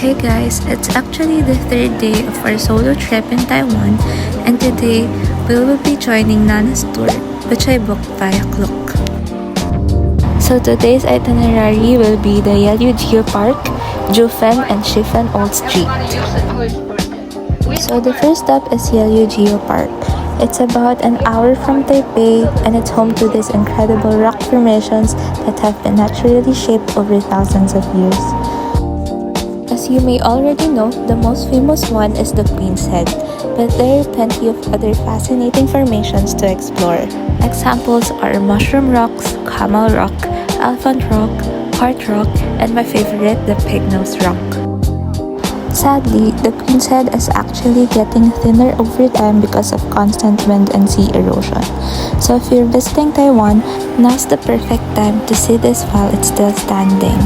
Hey guys, it's actually the third day of our solo trip in Taiwan, and today we will be joining Nana's tour, which I booked via Klook. So today's itinerary will be the Yelyu Geo Park, Jufen, and Shifen Old Street. So the first stop is Yelyu Geo Park. It's about an hour from Taipei, and it's home to these incredible rock formations that have been naturally shaped over thousands of years. As you may already know, the most famous one is the Queen's Head, but there are plenty of other fascinating formations to explore. Examples are Mushroom Rocks, Camel Rock, Elephant Rock, Heart Rock, and my favorite, the Pig Nose Rock. Sadly, the Queen's Head is actually getting thinner over time because of constant wind and sea erosion. So if you're visiting Taiwan, now's the perfect time to see this while it's still standing.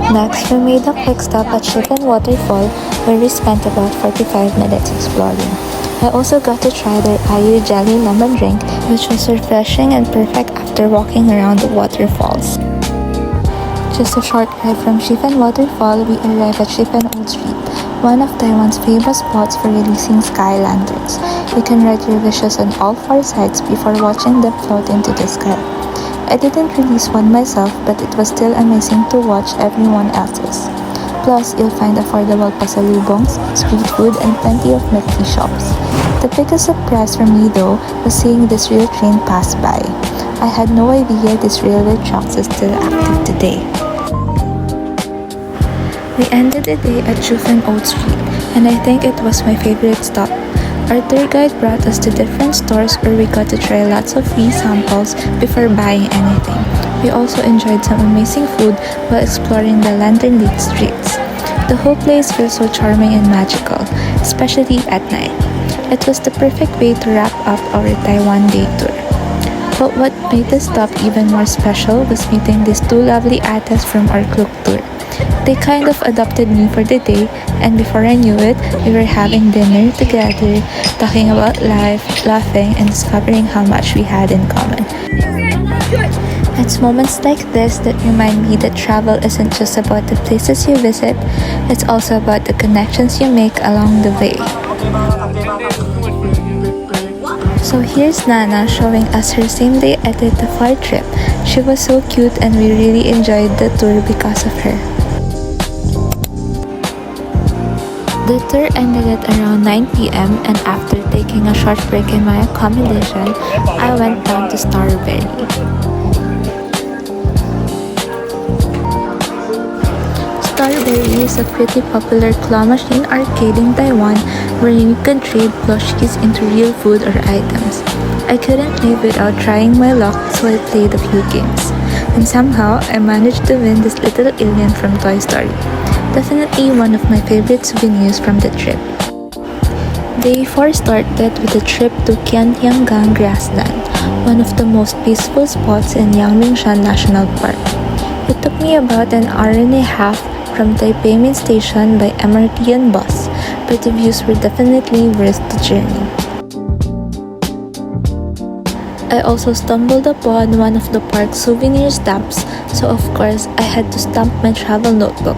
Next, we made a quick stop at Shifen Waterfall, where we spent about 45 minutes exploring. I also got to try their Ayu Jelly Lemon Drink, which was refreshing and perfect after walking around the waterfalls. Just a short ride from Shifen Waterfall, we arrive at Shifen Old Street, one of Taiwan's famous spots for releasing sky lanterns. You can ride your wishes on all four sides before watching them float into the sky. I didn't release one myself, but it was still amazing to watch everyone else's. Plus, you'll find affordable pasalubongs, street food, and plenty of milk tea shops. The biggest surprise for me though was seeing this rail train pass by. I had no idea this railway tracks is still active today. We ended the day at Jufen Old Street, and I think it was my favorite stop. Our tour guide brought us to different stores where we got to try lots of free samples before buying anything. We also enjoyed some amazing food while exploring the lantern-lit streets. The whole place feels so charming and magical, especially at night. It was the perfect way to wrap up our Taiwan day tour. But what made this stop even more special was meeting these two lovely ates from our Klook tour. They kind of adopted me for the day, and before I knew it, we were having dinner together, talking about life, laughing, and discovering how much we had in common. It's moments like this that remind me that travel isn't just about the places you visit, it's also about the connections you make along the way. So here's Nana showing us her same-day edit of our trip. She was so cute and we really enjoyed the tour because of her. The tour ended at around 9 p.m. and after taking a short break in my accommodation, I went down to Starberry. Starberry is a pretty popular claw machine arcade in Taiwan where you can trade plushies into real food or items. I couldn't leave without trying my luck, so I played a few games. And somehow, I managed to win this little alien from Toy Story. Definitely one of my favorite souvenirs from the trip. Day 4 started with a trip to Kiantiangang Grassland, one of the most peaceful spots in Yangmingshan National Park. It took me about an hour and a half from Taipei Main Station by MRT and bus, but the views were definitely worth the journey. I also stumbled upon one of the park's souvenir stamps, so of course I had to stamp my travel notebook.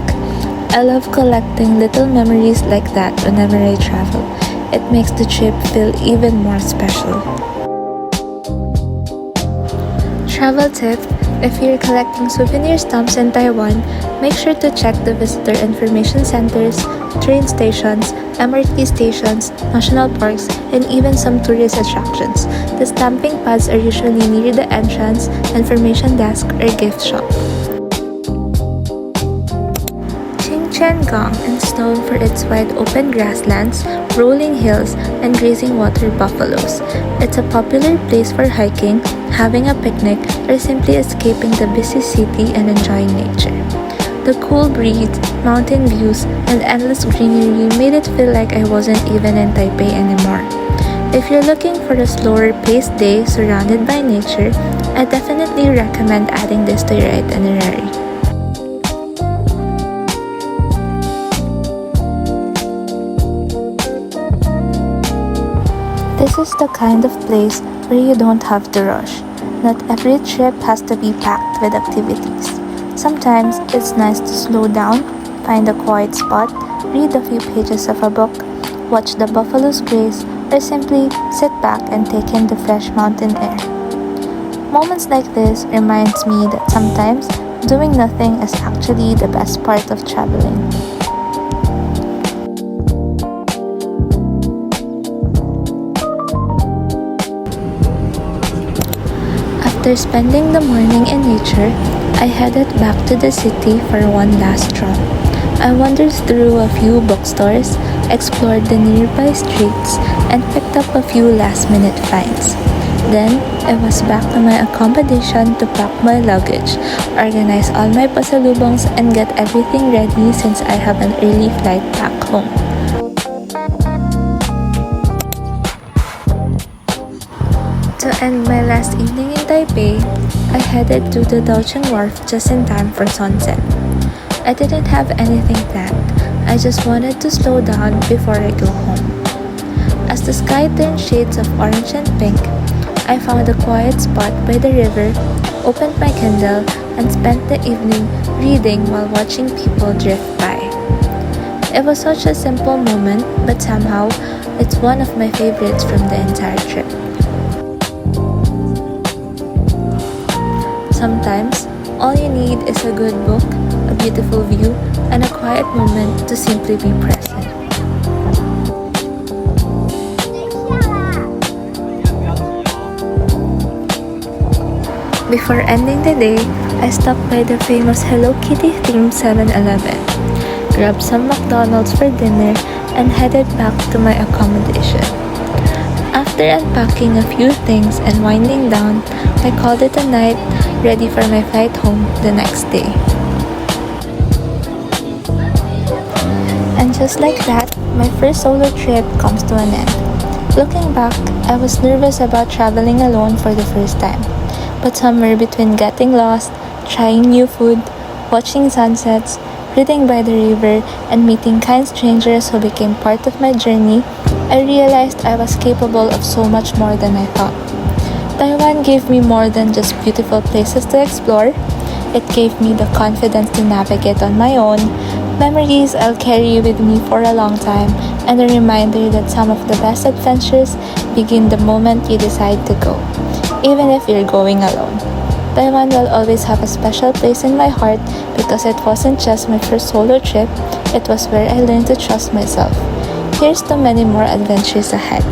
I love collecting little memories like that whenever I travel. It makes the trip feel even more special. Travel tip: if you're collecting souvenir stamps in Taiwan, make sure to check the visitor information centers, train stations, MRT stations, national parks, and even some tourist attractions. The stamping pads are usually near the entrance, information desk, or gift shop. Gang is known for its wide-open grasslands, rolling hills, and grazing water buffaloes. It's a popular place for hiking, having a picnic, or simply escaping the busy city and enjoying nature. The cool breeze, mountain views, and endless greenery made it feel like I wasn't even in Taipei anymore. If you're looking for a slower-paced day surrounded by nature, I definitely recommend adding this to your itinerary. This is the kind of place where you don't have to rush. Not every trip has to be packed with activities. Sometimes it's nice to slow down, find a quiet spot, read a few pages of a book, watch the buffaloes graze, or simply sit back and take in the fresh mountain air. Moments like this reminds me that sometimes doing nothing is actually the best part of traveling. After spending the morning in nature, I headed back to the city for one last stroll. I wandered through a few bookstores, explored the nearby streets, and picked up a few last-minute finds. Then, I was back to my accommodation to pack my luggage, organize all my pasalubongs, and get everything ready since I have an early flight back home. To end my last evening in Taipei, I headed to the Daocheng Wharf just in time for sunset. I didn't have anything planned, I just wanted to slow down before I go home. As the sky turned shades of orange and pink, I found a quiet spot by the river, opened my Kindle, and spent the evening reading while watching people drift by. It was such a simple moment, but somehow, it's one of my favorites from the entire trip. Sometimes, all you need is a good book, a beautiful view, and a quiet moment to simply be present. Before ending the day, I stopped by the famous Hello Kitty themed 7-Eleven, grabbed some McDonald's for dinner, and headed back to my accommodation. After unpacking a few things and winding down, I called it a night, ready for my flight home the next day. And just like that, my first solo trip comes to an end. Looking back, I was nervous about traveling alone for the first time. But somewhere between getting lost, trying new food, watching sunsets, reading by the river, and meeting kind strangers who became part of my journey, I realized I was capable of so much more than I thought. Taiwan gave me more than just beautiful places to explore. It gave me the confidence to navigate on my own, memories I'll carry with me for a long time, and a reminder that some of the best adventures begin the moment you decide to go, even if you're going alone. Taiwan will always have a special place in my heart because it wasn't just my first solo trip, it was where I learned to trust myself. Here's to many more adventures ahead.